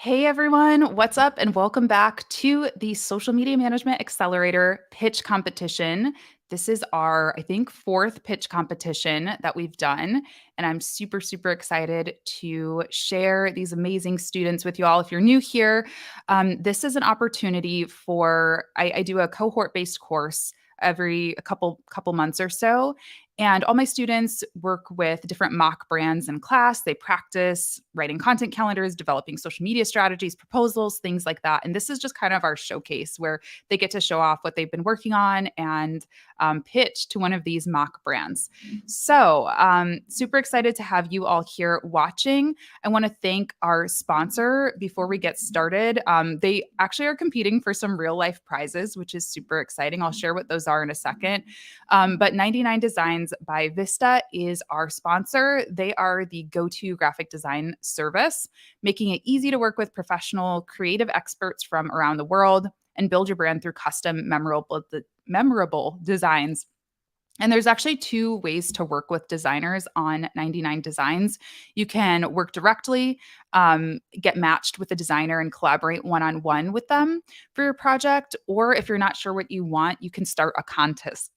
Hey everyone, what's up? And welcome back to the Social Media Management Accelerator pitch competition. This is our, I think, fourth pitch competition that we've done. And I'm super, super excited to share these amazing students with you all. If you're new here, this is an opportunity for, I do a cohort-based course every a couple months or so. And all my students work with different mock brands in class. They practice writing content calendars, developing social media strategies, proposals, things like that. And this is just kind of our showcase where they get to show off what they've been working on and pitch to one of these mock brands. So, super excited to have you all here watching. I want to thank our sponsor before we get started. They actually are competing for some real life prizes, which is super exciting. I'll share what those are in a second. But 99 Designs by Vista is our sponsor. They are the go-to graphic design service, making it easy to work with professional creative experts from around the world and build your brand through custom memorable designs. And there's actually two ways to work with designers on 99 Designs. You can work directly, get matched with a designer and collaborate one-on-one with them for your project. Or if you're not sure what you want, you can start a contest,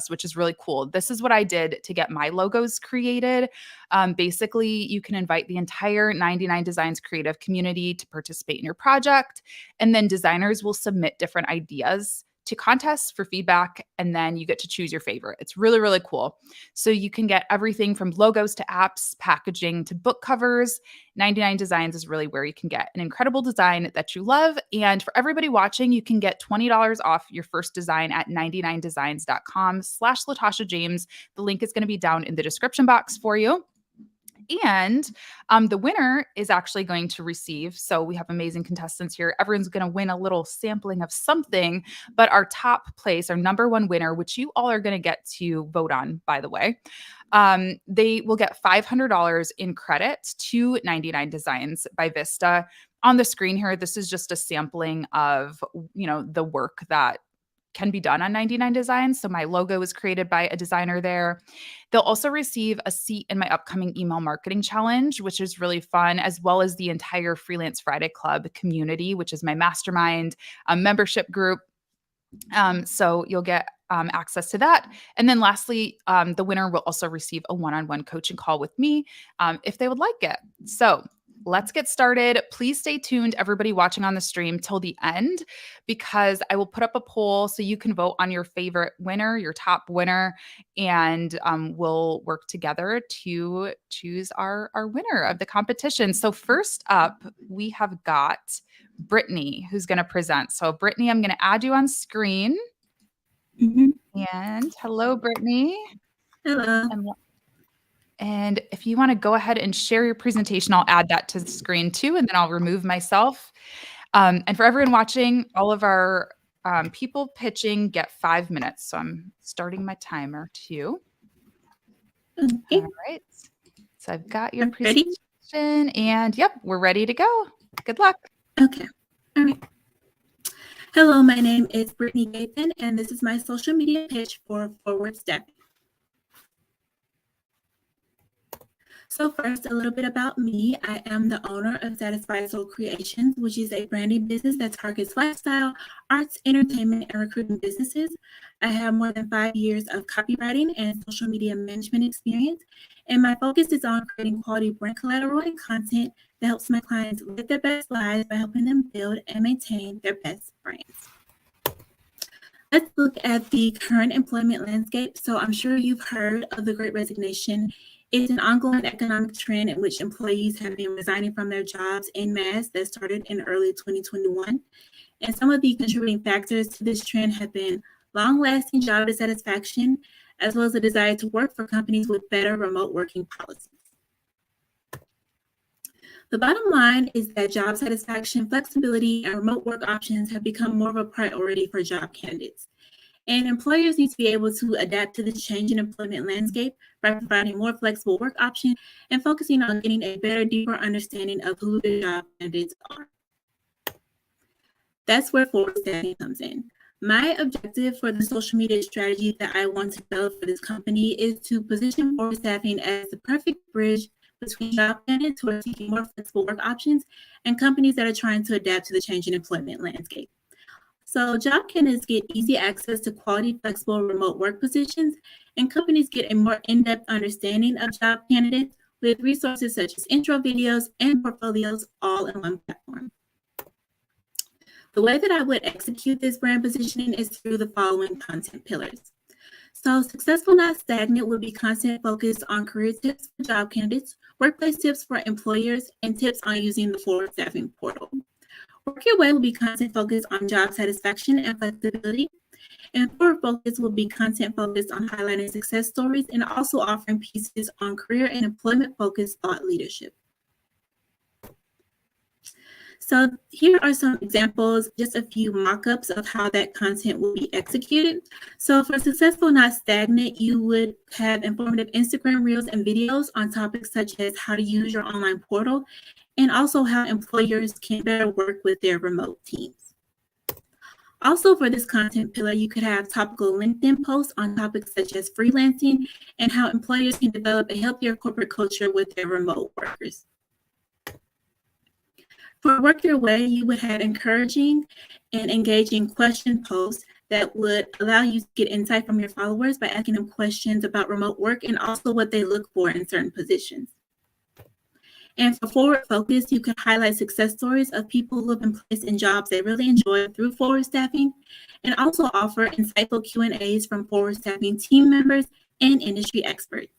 which is really cool. This is what I did to get my logos created. Basically, you can invite the entire 99 Designs creative community to participate in your project. And then designers will submit different ideas to contests for feedback, and then you get to choose your favorite. It's really, really cool. So you can get everything from logos to apps, packaging to book covers. 99 Designs is really where you can get an incredible design that you love. And for everybody watching, you can get $20 off your first design at 99designs.com/Latasha James. The link is going to be down in the description box for you. And the winner is actually going to receive, so we have amazing contestants here. Everyone's going to win a little sampling of something, but our top place, our number one winner, which you all are going to get to vote on, by the way, they will get $500 in credit to 99 Designs by Vista. On the screen here, this is just a sampling of, the work that can be done on 99 Designs. So my logo was created by a designer there. They'll also receive a seat in my upcoming email marketing challenge, which is really fun, as well as the entire Freelance Friday Club community, which is my mastermind membership group. So you'll get access to that. And then lastly, the winner will also receive a one-on-one coaching call with me if they would like it. So let's get started. Please stay tuned, everybody watching on the stream, till the end, because I will put up a poll so you can vote on your favorite winner, your top winner, and we'll work together to choose our winner of the competition. So first up, we have got Brittany, who's going to present. So Brittany, I'm going to add you on screen. And hello, Brittany. Hello. And if you want to go ahead and share your presentation, I'll add that to the screen too, and then I'll remove myself. And for everyone watching, all of our people pitching get 5 minutes. So I'm starting my timer too. Okay. All right. So I've got your presentation and yep, we're ready to go. Good luck. Okay. All right. Hello, my name is Brittany Gathan, and this is my social media pitch for Forward Step. So first, a little bit about me. I am the owner of Satisfied Soul Creations, which is a branding business that targets lifestyle, arts, entertainment, and recruiting businesses. I have more than 5 years of copywriting and social media management experience, and my focus is on creating quality brand collateral and content that helps my clients live their best lives by helping them build and maintain their best brands. Let's look at the current employment landscape. So I'm sure you've heard of the Great Resignation. It's an ongoing economic trend in which employees have been resigning from their jobs en masse that started in early 2021. And some of the contributing factors to this trend have been long-lasting job dissatisfaction, as well as a desire to work for companies with better remote working policies. The bottom line is that job satisfaction, flexibility, and remote work options have become more of a priority for job candidates. And employers need to be able to adapt to this changing employment landscape by providing more flexible work options and focusing on getting a better, deeper understanding of who the job candidates are. That's where Forward Staffing comes in. My objective for the social media strategy that I want to develop for this company is to position Forward Staffing as the perfect bridge between job candidates who are seeking more flexible work options and companies that are trying to adapt to the changing employment landscape. So job candidates get easy access to quality, flexible remote work positions, and companies get a more in-depth understanding of job candidates with resources such as intro videos and portfolios all in one platform. The way that I would execute this brand positioning is through the following content pillars. So Successful Not Stagnant will be content focused on career tips for job candidates, workplace tips for employers, and tips on using the Forward Staffing portal. Work Your Way will be content focused on job satisfaction and flexibility. And Forward Focus will be content focused on highlighting success stories and also offering pieces on career and employment focused thought leadership. So here are some examples, just a few mock-ups of how that content will be executed. So for Successful Not Stagnant, you would have informative Instagram reels and videos on topics such as how to use your online portal and also how employers can better work with their remote teams. Also for this content pillar, you could have topical LinkedIn posts on topics such as freelancing and how employers can develop a healthier corporate culture with their remote workers. For Work Your Way, you would have encouraging and engaging question posts that would allow you to get insight from your followers by asking them questions about remote work and also what they look for in certain positions. And for Forward Focus, you could highlight success stories of people who have been placed in jobs they really enjoy through Forward Staffing and also offer insightful Q&As from Forward Staffing team members and industry experts.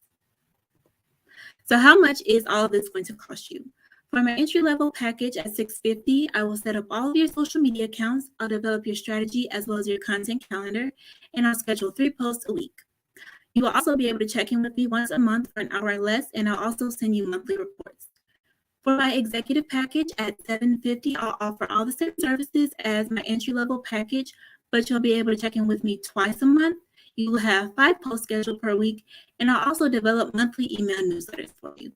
So how much is all of this going to cost you? For my entry-level package at $650, I will set up all of your social media accounts. I'll develop your strategy as well as your content calendar, and I'll schedule 3 posts a week. You will also be able to check in with me once a month for an hour or less, and I'll also send you monthly reports. For my executive package at $750, I'll offer all the same services as my entry-level package, but you'll be able to check in with me twice a month. You will have 5 posts scheduled per week, and I'll also develop monthly email newsletters for you.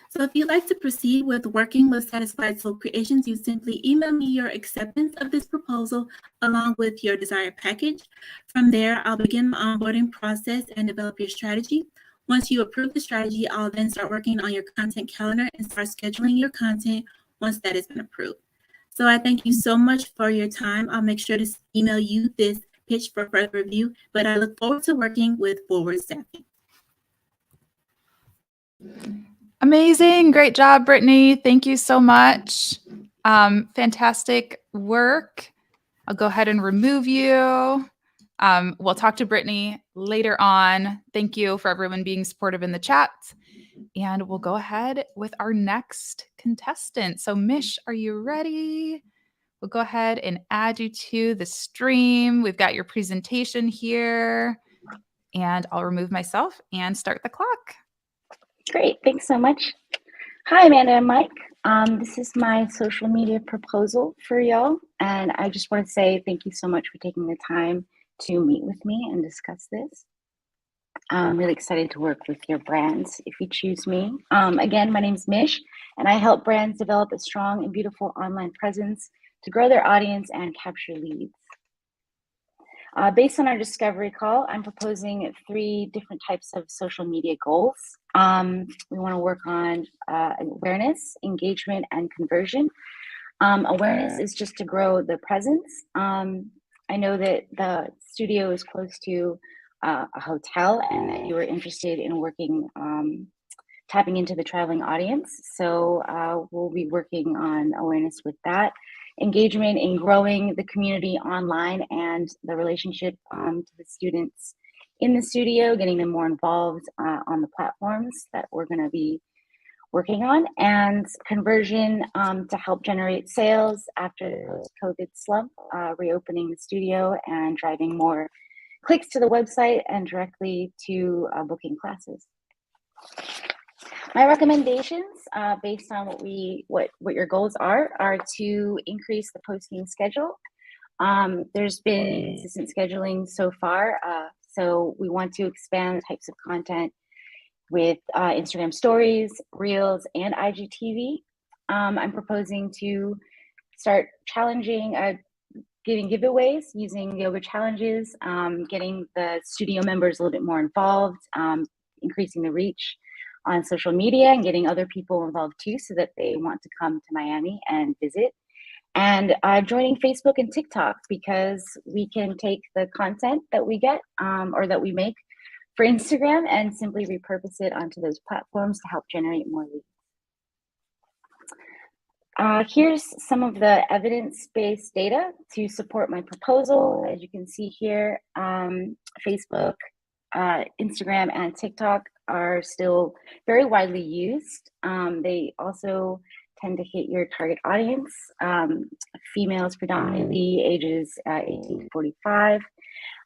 So if you'd like to proceed with working with Satisfied Soul Creations, you simply email me your acceptance of this proposal along with your desired package. From there, I'll begin the onboarding process and develop your strategy. Once you approve the strategy, I'll then start working on your content calendar and start scheduling your content once that has been approved. So I thank you so much for your time. I'll make sure to email you this pitch for further review, but I look forward to working with Forward Staffing. Amazing. Great job, Brittany. Thank you so much. Fantastic work. I'll go ahead and remove you. We'll talk to Brittany later on. Thank you for everyone being supportive in the chat. And we'll go ahead with our next contestant. So Mish, are you ready? We'll go ahead and add you to the stream. We've got your presentation here. And I'll remove myself and start the clock. Great, thanks so much. Hi, Amanda and Mike. This is my social media proposal for y'all. And I just want to say thank you so much for taking the time to meet with me and discuss this. I'm really excited to work with your brands if you choose me. Again, my name's Mish, and I help brands develop a strong and beautiful online presence to grow their audience and capture leads. Based on our discovery call, I'm proposing 3 different types of social media goals. We want to work on awareness, engagement, and conversion. Awareness is just to grow the presence. I know that the studio is close to a hotel and that you were interested in working, tapping into the traveling audience. So we'll be working on awareness with that. Engagement in growing the community online and the relationship to the students in the studio, getting them more involved on the platforms that we're going to be working on, and conversion to help generate sales after the COVID slump, reopening the studio and driving more clicks to the website and directly to booking classes. My recommendations, based on what your goals are to increase the posting schedule. There's been consistent scheduling so far, so we want to expand the types of content with Instagram stories, Reels, and IGTV. I'm proposing to start challenging, giving giveaways using yoga challenges, getting the studio members a little bit more involved, increasing the reach on social media and getting other people involved too, so that they want to come to Miami and visit. And joining Facebook and TikTok, because we can take the content that we get or that we make for Instagram and simply repurpose it onto those platforms to help generate more leads. Here's some of the evidence-based data to support my proposal. As you can see here, Facebook, Instagram, and TikTok are still very widely used. They also tend to hit your target audience, females predominantly, ages 18 to 45.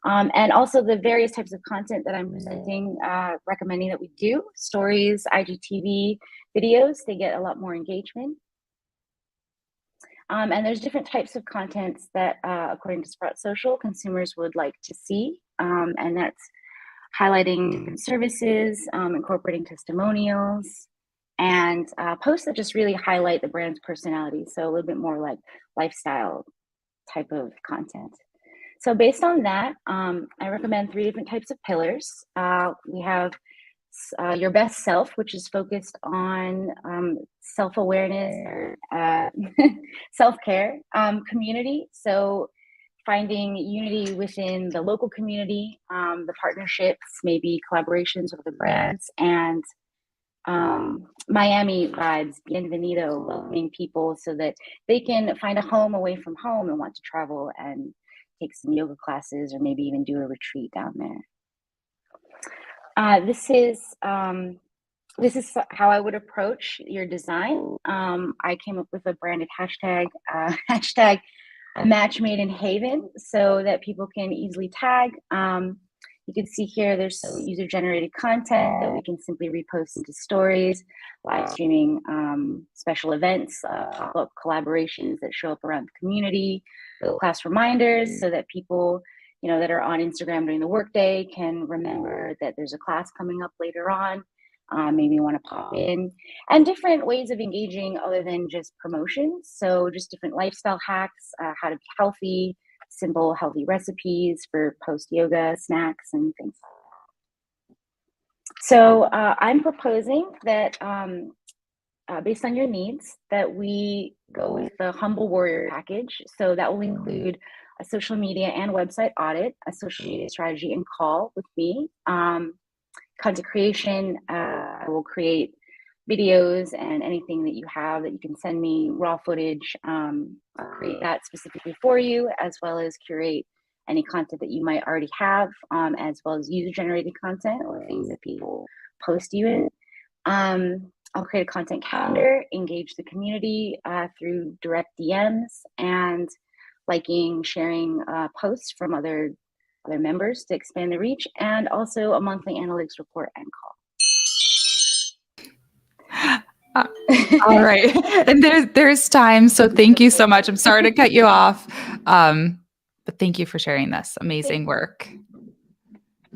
And also the various types of content that I'm presenting, recommending that we do. Stories, IGTV videos, they get a lot more engagement. And there's different types of contents that, according to Sprout Social, consumers would like to see. And that's highlighting different services, incorporating testimonials, and posts that just really highlight the brand's personality. So a little bit more like lifestyle type of content. So based on that, I recommend 3 different types of pillars. We have your best self, which is focused on self-awareness, self-care, community. So finding unity within the local community, the partnerships, maybe collaborations with the brands, and Miami vibes, bienvenido, welcoming people so that they can find a home away from home and want to travel and take some yoga classes or maybe even do a retreat down there. This is how I would approach your design. I came up with a branded hashtag, hashtag match made in Haven, so that people can easily tag. You can see here there's some user-generated content that we can simply repost into stories, live streaming special events, pop-up collaborations that show up around the community, class reminders so that people that are on Instagram during the workday can remember that there's a class coming up later on, maybe want to pop in, and different ways of engaging other than just promotions. So just different lifestyle hacks, how to be healthy, simple healthy recipes for post yoga snacks and things like that. So I'm proposing that based on your needs, that we go with the Humble Warrior package. So that will include a social media and website audit, a social media strategy and call with me, content creation. I will create videos and anything that you have that you can send me, raw footage, I'll create that specifically for you, as well as curate any content that you might already have, as well as user-generated content or things that people post you in. I'll create a content calendar, engage the community through direct DMs and liking, sharing posts from other members to expand the reach, and also a monthly analytics report and call. All right. And there's time. So thank you so much. I'm sorry to cut you off. But thank you for sharing this amazing work.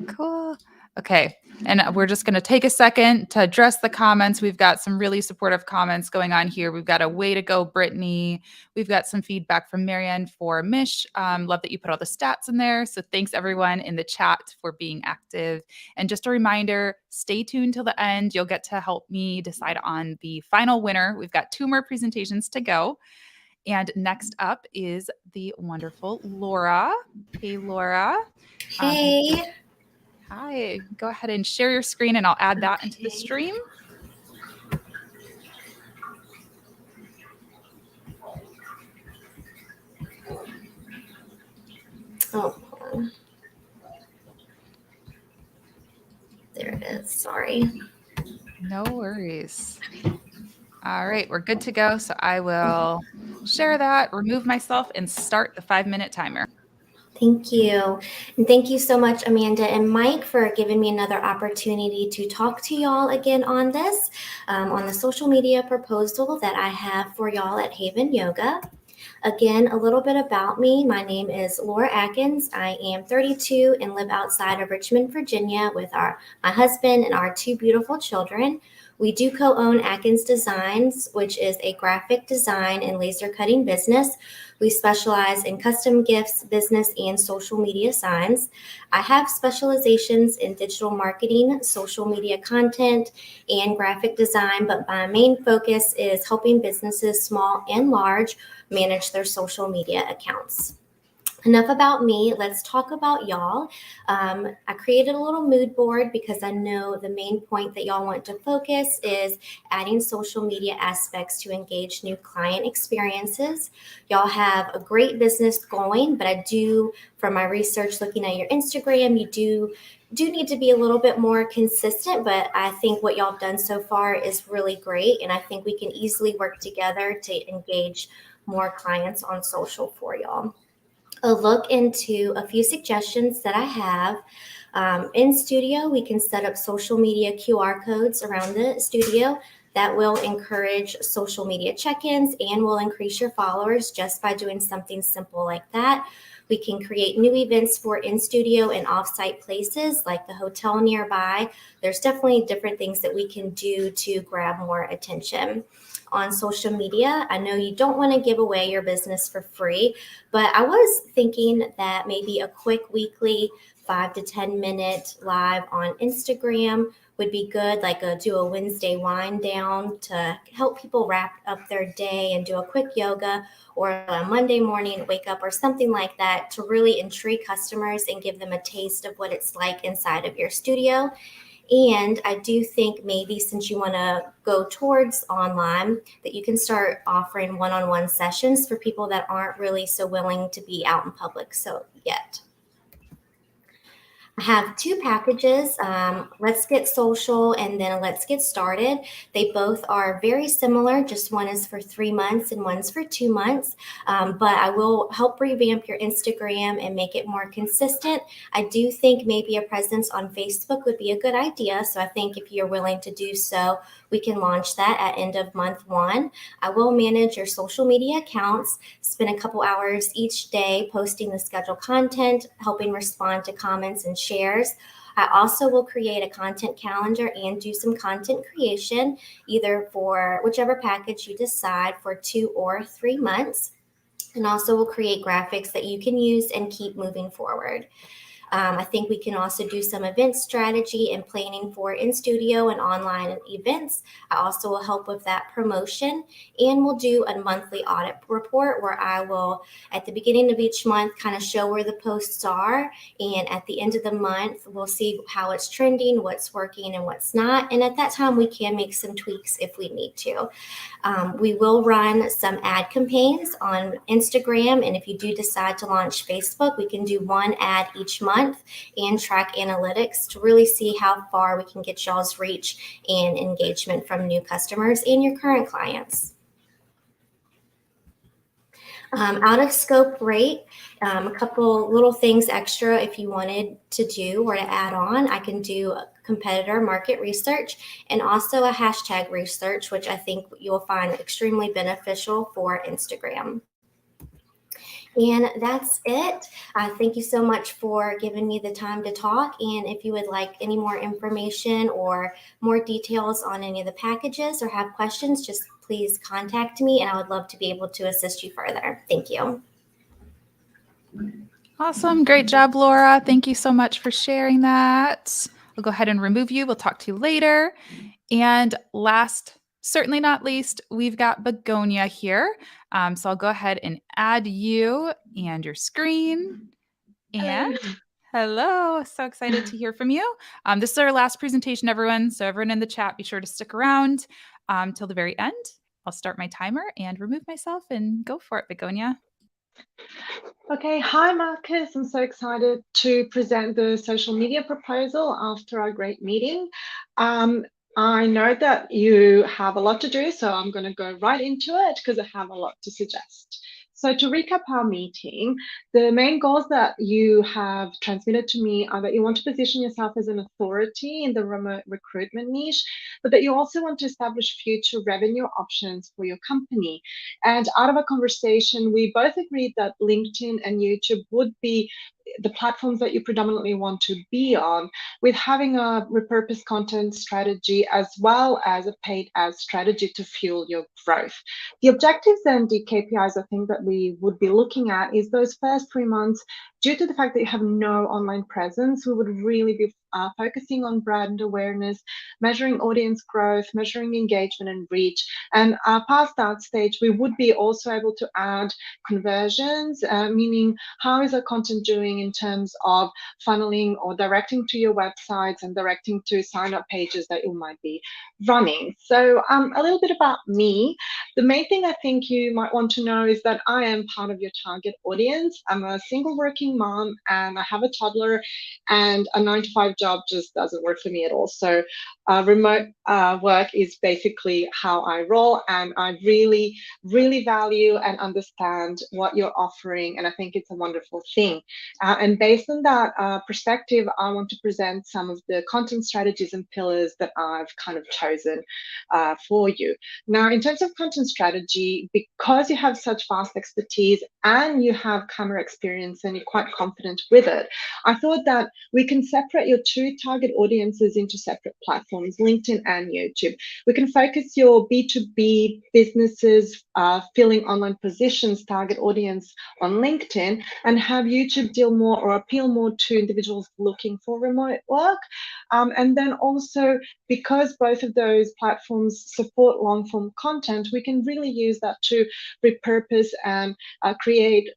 Cool. Okay. And we're just going to take a second to address the comments. We've got some really supportive comments going on here. We've got a way to go, Brittany. We've got some feedback from Marianne for Mish. Love that you put all the stats in there. So thanks everyone in the chat for being active. And just a reminder, stay tuned till the end. You'll get to help me decide on the final winner. We've got 2 more presentations to go. And next up is the wonderful Laura. Hey, Laura. Hey. Hi, go ahead and share your screen and I'll add that into the stream. Oh, hold on. There it is. Sorry. No worries. All right, we're good to go. So I will share that, remove myself, and start the 5-minute timer. Thank you. And thank you so much, Amanda and Mike, for giving me another opportunity to talk to y'all again on this, on the social media proposal that I have for y'all at Haven Yoga. Again, a little bit about me. My name is Laura Atkins. I am 32 and live outside of Richmond, Virginia with my husband and our 2 beautiful children. We do co-own Atkins Designs, which is a graphic design and laser cutting business. We specialize in custom gifts, business, and social media signs. I have specializations in digital marketing, social media content, and graphic design, but my main focus is helping businesses, small and large, manage their social media accounts. Enough about me. Let's talk about y'all. I created a little mood board because I know the main point that y'all want to focus is adding social media aspects to engage new client experiences. Y'all have a great business going, but I do, from my research looking at your Instagram, you do need to be a little bit more consistent, but I think what y'all have done so far is really great, and I think we can easily work together to engage more clients on social for y'all. A look into a few suggestions that I have. In studio, we can set up social media QR codes around the studio that will encourage social media check-ins and will increase your followers just by doing something simple like that. We can create new events for in-studio and off-site places like the hotel nearby. There's definitely different things that we can do to grab more attention. On social media, I know you don't want to give away your business for free, but I was thinking that maybe a quick weekly 5 to 10 minute live on Instagram would be good, like do a Wednesday wind down to help people wrap up their day and do a quick yoga, or a Monday morning wake up or something like that to really intrigue customers and give them a taste of what it's like inside of your studio. And I do think maybe since you want to go towards online, that you can start offering one-on-one sessions for people that aren't really so willing to be out in public so yet. I have two packages, Let's Get Social and then Let's Get Started. They both are very similar, just one is for 3 months and one's for 2 months, but I will help revamp your Instagram and make it more consistent. I do think maybe a presence on Facebook would be a good idea, so I think if you're willing to do so, we can launch that at end of month 1. I will manage your social media accounts, spend a couple hours each day posting the scheduled content, helping respond to comments and shares. I also will create a content calendar and do some content creation, either for whichever package you decide for 2 or 3 months. And also will create graphics that you can use and keep moving forward. I think we can also do some event strategy and planning for in-studio and online events. I also will help with that promotion, and we'll do a monthly audit report where I will, at the beginning of each month, kind of show where the posts are, and at the end of the month, we'll see how it's trending, what's working and what's not, and at that time, we can make some tweaks if we need to. We will run some ad campaigns on Instagram, and if you do decide to launch Facebook, we can do one ad each month and track analytics to really see how far we can get y'all's reach and engagement from new customers and your current clients. Out of scope rate, a couple little things extra if you wanted to do or to add on. I can do competitor market research and also a hashtag research, which I think you'll find extremely beneficial for Instagram. And that's it. Thank you so much for giving me the time to talk. And if you would like any more information or more details on any of the packages or have questions, just please contact me and I would love to be able to assist you further. Thank you. Awesome. Great job, Laura. Thank you so much for sharing that. I'll go ahead and remove you. We'll talk to you later. And last, certainly not least, we've got Begonia here. So I'll go ahead and add you and your screen. And hello. So excited to hear from you. This is our last presentation, everyone. So everyone in the chat, be sure to stick around till the very end. I'll start my timer and remove myself and go for it, Begonia. Okay, hi Marcus. I'm so excited to present the social media proposal after our great meeting. I know that you have a lot to do, so I'm going to go right into it because I have a lot to suggest. So to recap our meeting, the main goals that you have transmitted to me are that you want to position yourself as an authority in the remote recruitment niche, but that you also want to establish future revenue options for your company. And out of a conversation, we both agreed that LinkedIn and YouTube would be the platforms that you predominantly want to be on, with having a repurposed content strategy as well as a paid ads strategy to fuel your growth. The objectives and the KPIs I think that we would be looking at is those first 3 months. Due to the fact that you have no online presence, we would really be focusing on brand awareness, measuring audience growth, measuring engagement and reach. And past that stage, we would be also able to add conversions, meaning how is our content doing in terms of funneling or directing to your websites and directing to sign-up pages that you might be running. So a little bit about me. The main thing I think you might want to know is that I am part of your target audience. I'm a single working mom and I have a toddler, and a 9-to-5 job just doesn't work for me at all. So remote work is basically how I roll, and I really, really value and understand what you're offering, and I think it's a wonderful thing. And based on that perspective, I want to present some of the content strategies and pillars that I've kind of chosen for you. Now, in terms of content strategy, because you have such vast expertise and you have camera experience and you're quite confident with it, I thought that we can separate your two target audiences into separate platforms, LinkedIn and YouTube. We can focus your B2B businesses filling online positions target audience on LinkedIn, and have YouTube deal more or appeal more to individuals looking for remote work. And then also, because both of those platforms support long form content, we can really use that to repurpose and create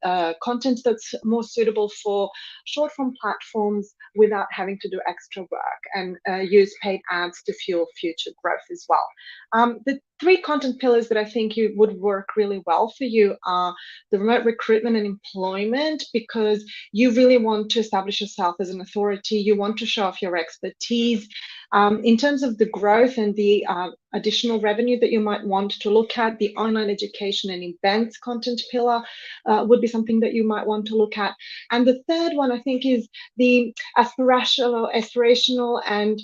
content that's more suitable for short form platforms without having to do extra work, and use paid ads to fuel future growth as well. The three content pillars that I think you would work really well for you are the remote recruitment and employment, because you really want to establish yourself as an authority. You want to show off your expertise. In terms of the growth and the additional revenue that you might want to look at, the online education and events content pillar would be something that you might want to look at. And the third one, I think, is the aspirational and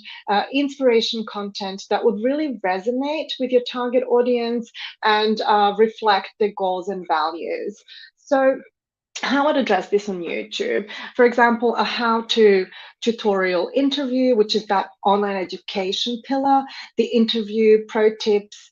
inspiration content that would really resonate with your target audience and reflect their goals and values. So how I'd address this on YouTube, for example, a how-to tutorial interview, which is that online education pillar, the interview pro tips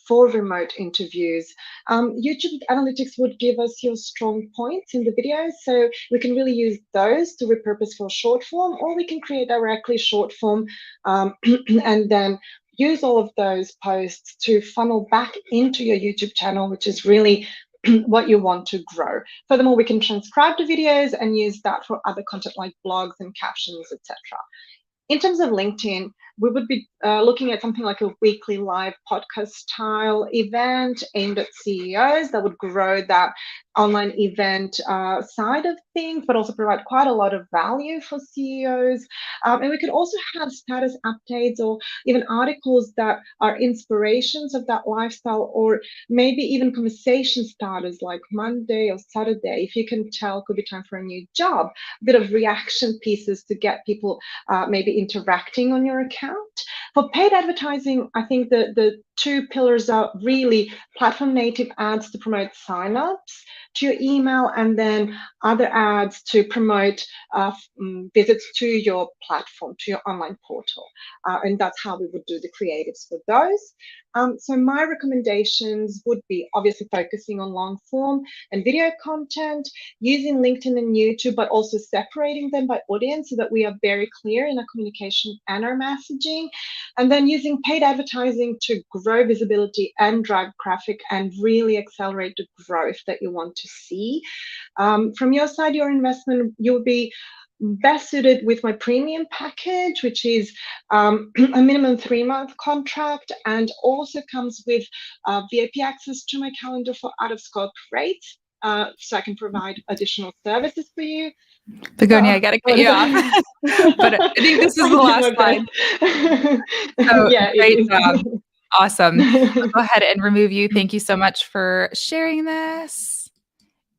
for remote interviews. YouTube analytics would give us your strong points in the videos, so we can really use those to repurpose for short form, or we can create directly short form and then use all of those posts to funnel back into your YouTube channel, which is really what you want to grow. Furthermore, we can transcribe the videos and use that for other content like blogs and captions, etc. In terms of LinkedIn, we would be looking at something like a weekly live podcast style event aimed at CEOs that would grow that online event side of things, but also provide quite a lot of value for CEOs. And we could also have status updates or even articles that are inspirations of that lifestyle, or maybe even conversation starters like Monday or Saturday, if you can tell could be time for a new job, a bit of reaction pieces to get people maybe interacting on your account. For paid advertising, I think the two pillars are really platform native ads to promote signups to your email, and then other ads to promote visits to your platform, to your online portal. And that's how we would do the creatives for those. So my recommendations would be obviously focusing on long form and video content, using LinkedIn and YouTube, but also separating them by audience so that we are very clear in our communication and our messaging. And then using paid advertising to grow visibility and drive traffic and really accelerate the growth that you want to see. From your side, your investment, you'll be best suited with my premium package, which is a minimum 3-month contract, and also comes with VIP access to my calendar for out of scope rates, so I can provide additional services for you. Begonia, I gotta cut you off, but I think this is the last slide. So yeah, great job. Awesome. I'll go ahead and remove you. Thank you so much for sharing this.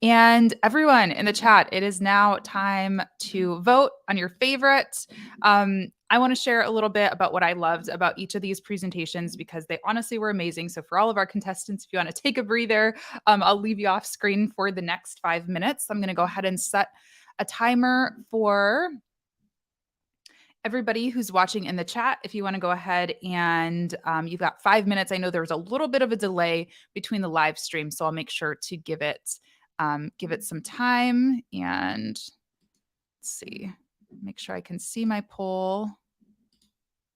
And everyone in the chat, it is now time to vote on your favorite. I want to share a little bit about what I loved about each of these presentations, because they honestly were amazing. So for all of our contestants, if you want to take a breather, I'll leave you off screen for the next 5 minutes. I'm going to go ahead and set a timer for everybody who's watching in the chat. If you want to go ahead and you've got 5 minutes. I know there was a little bit of a delay between the live stream, so I'll make sure to give it some time. And let's see, make sure I can see my poll.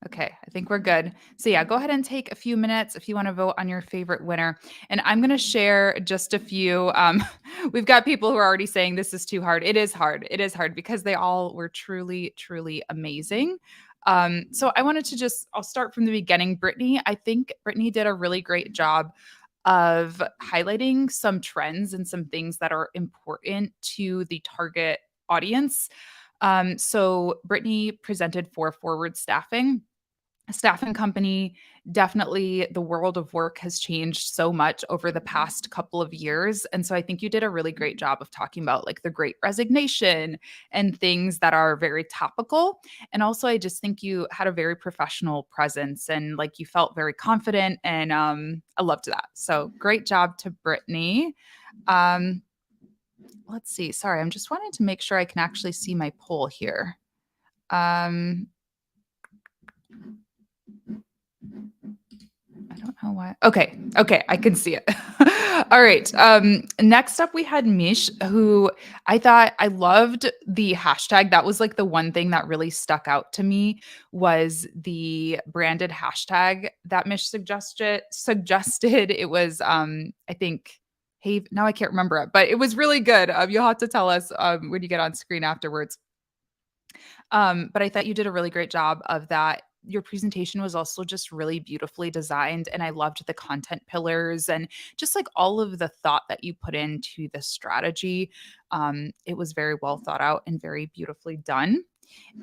Okay, I think we're good. So yeah, go ahead and take a few minutes if you want to vote on your favorite winner. And I'm going to share just a few. We've got people who are already saying this is too hard. It is hard. It is hard because they all were truly, truly amazing. So I wanted to I'll start from the beginning. Brittany, I think Brittany did a really great job of highlighting some trends and some things that are important to the target audience. So Brittany presented for Forward Staffing. A staffing company. Definitely the world of work has changed so much over the past couple of years. And so I think you did a really great job of talking about like the great resignation and things that are very topical. And also, I just think you had a very professional presence and like you felt very confident. And I loved that. So great job to Brittany. Let's see. Sorry, I'm just wanting to make sure I can actually see my poll here. I don't know why. Okay, I can see it. All right. Next up, we had Mish, who I loved the hashtag. That was like the one thing that really stuck out to me was the branded hashtag that Mish suggested. It was, I think, hey, now I can't remember it, but it was really good. You'll have to tell us when you get on screen afterwards. But I thought you did a really great job of that. Your presentation was also just really beautifully designed. And I loved the content pillars and just like all of the thought that you put into the strategy. It was very well thought out and very beautifully done.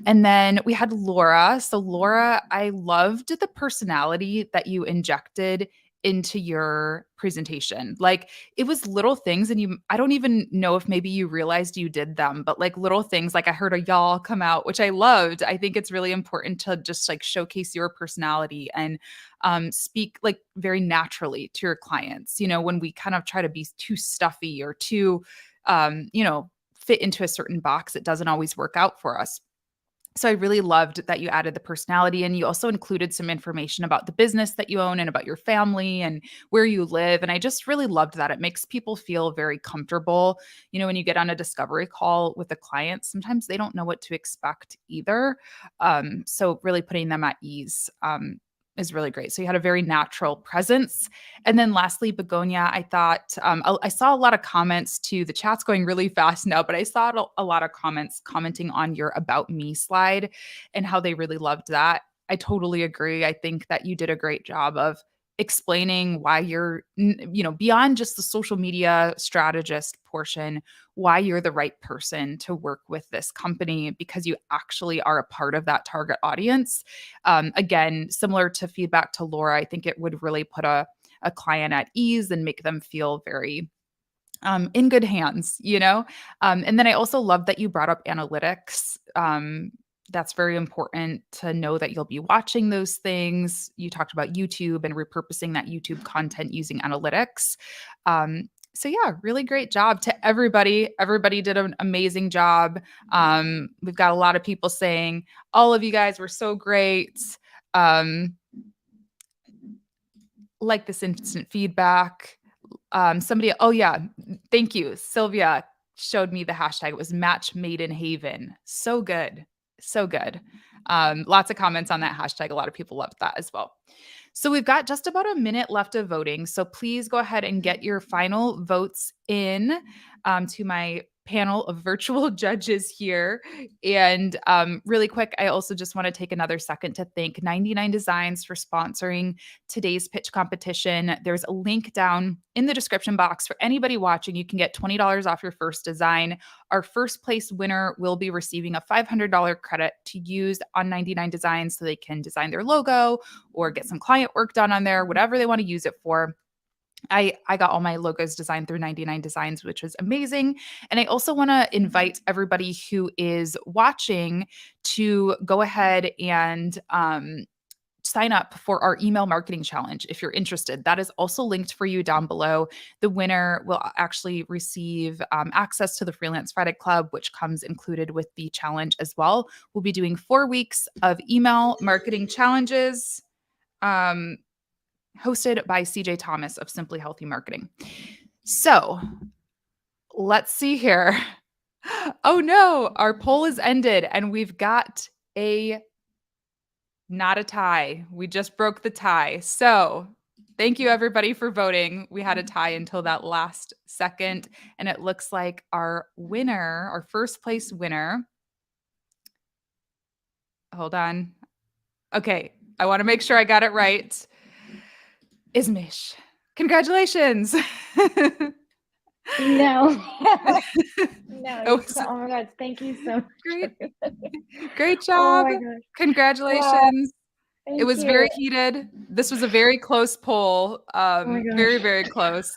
And then we had Laura. So Laura, I loved the personality that you injected into your presentation. Like it was little things and I don't even know if maybe you realized you did them, but like little things, like I heard a y'all come out, which I loved. I think it's really important to just like showcase your personality and speak like very naturally to your clients. You know, when we kind of try to be too stuffy or too, fit into a certain box, it doesn't always work out for us. So I really loved that you added the personality and you also included some information about the business that you own and about your family and where you live. And I just really loved that. It makes people feel very comfortable. You know, when you get on a discovery call with a client, sometimes they don't know what to expect either. So really putting them at ease is really great. So you had a very natural presence. And then lastly, Begonia, I thought I saw a lot of comments too. The chat's going really fast now, but I saw a lot of comments commenting on your About Me slide and how they really loved that. I totally agree. I think that you did a great job of explaining why you're, beyond just the social media strategist portion, why you're the right person to work with this company because you actually are a part of that target audience. Again, similar to feedback to Laura, I think it would really put a client at ease and make them feel very in good hands, and then I also love that you brought up analytics. That's very important to know that you'll be watching those things. You talked about YouTube and repurposing that YouTube content using analytics. So yeah, really great job to everybody. Everybody did an amazing job. We've got a lot of people saying all of you guys were so great. Like this instant feedback. Oh yeah, thank you. Sylvia showed me the hashtag. It was Match Made in Haven. So good. So good. Lots of comments on that hashtag. A lot of people loved that as well. So we've got just about a minute left of voting. So please go ahead and get your final votes in to my panel of virtual judges here. And really quick, I also just want to take another second to thank 99 Designs for sponsoring today's pitch competition. There's a link down in the description box for anybody watching. You can get $20 off your first design. Our first place winner will be receiving a $500 credit to use on 99 Designs so they can design their logo or get some client work done on there, whatever they want to use it for. I got all my logos designed through 99 Designs, which was amazing. And I also want to invite everybody who is watching to go ahead and sign up for our email marketing challenge if you're interested. That is also linked for you down below. The winner will actually receive access to the Freelance Friday Club, which comes included with the challenge as well. We'll be doing 4 weeks of email marketing challenges hosted by CJ Thomas of Simply Healthy Marketing. So let's see here. Oh no, our poll is ended and we've got not a tie. We just broke the tie. So thank you everybody for voting. We had a tie until that last second. And it looks like our winner, our first place winner. Hold on. Okay. I want to make sure I got it right. Is Mish. Congratulations. No. Oh, Oh my God. Thank you so much. Great Oh job. my gosh. Congratulations. Thank It was you. very heated. This was a very close poll. Oh my gosh. Very, very close.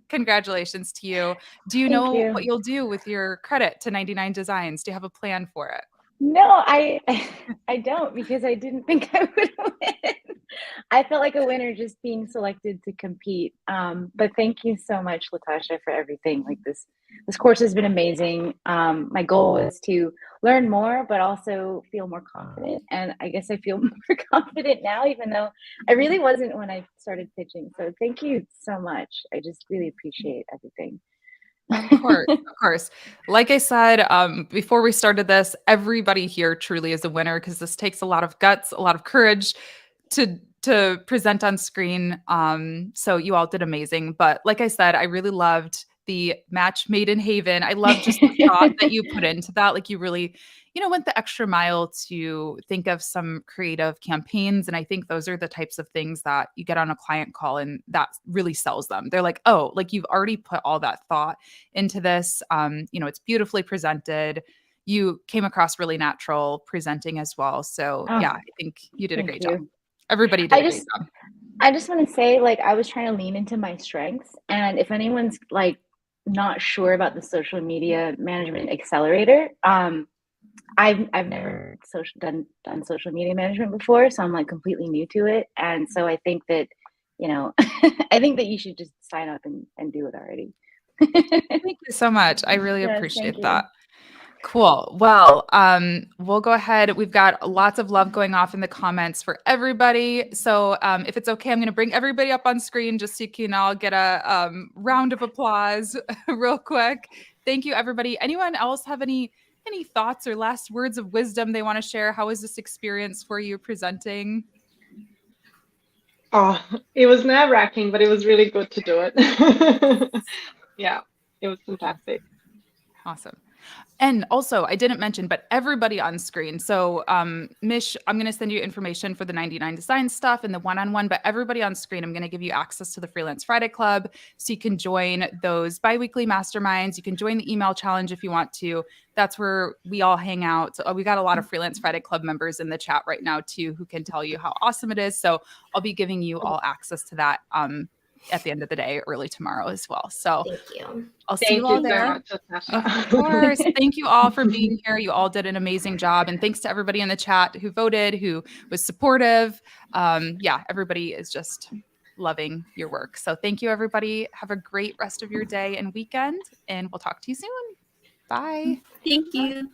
Congratulations to you. Do you know what you'll do with your credit to 99 Designs? Do you have a plan for it? No, I don't, because I didn't think I would win. I felt like a winner just being selected to compete. But thank you so much, Latasha, for everything. Like this course has been amazing. My goal is to learn more, but also feel more confident. And I guess I feel more confident now, even though I really wasn't when I started pitching. So thank you so much. I just really appreciate everything. Of course, of course. Like I said, before we started this, everybody here truly is a winner because this takes a lot of guts, a lot of courage to present on screen. So you all did amazing. But like I said, I really loved the match made in Haven. I love just the thought that you put into that. Like you really, went the extra mile to think of some creative campaigns. And I think those are the types of things that you get on a client call and that really sells them. They're like, oh, like you've already put all that thought into this. It's beautifully presented. You came across really natural presenting as well. So yeah, I think you did a great job. Everybody did a great job. I just want to say, like, I was trying to lean into my strengths. And if anyone's like not sure about the social media management accelerator, I've never done social media management before, so I'm like completely new to it. And so I think that, I think that you should just sign up and do it already. Thank you so much. I really appreciate that. Cool. Well, we'll go ahead. We've got lots of love going off in the comments for everybody. So if it's okay, I'm going to bring everybody up on screen just so you can all get a round of applause real quick. Thank you, everybody. Anyone else have any thoughts or last words of wisdom they want to share? How was this experience for you presenting? Oh, it was nerve-wracking, but it was really good to do it. Yeah, it was fantastic. Awesome. And also, I didn't mention, but everybody on screen. So, Mish, I'm going to send you information for the 99 Design stuff and the one-on-one, but everybody on screen, I'm going to give you access to the Freelance Friday Club. So you can join those biweekly masterminds. You can join the email challenge if you want to. That's where we all hang out. So we got a lot of Freelance Friday Club members in the chat right now too, who can tell you how awesome it is. So I'll be giving you all access to that at the end of the day, early tomorrow as well. So thank you. I'll see you all there. Of course. Thank you all for being here. You all did an amazing job. And thanks to everybody in the chat who voted, who was supportive. Yeah, everybody is just loving your work. So thank you, everybody. Have a great rest of your day and weekend. And we'll talk to you soon. Bye. Thank you.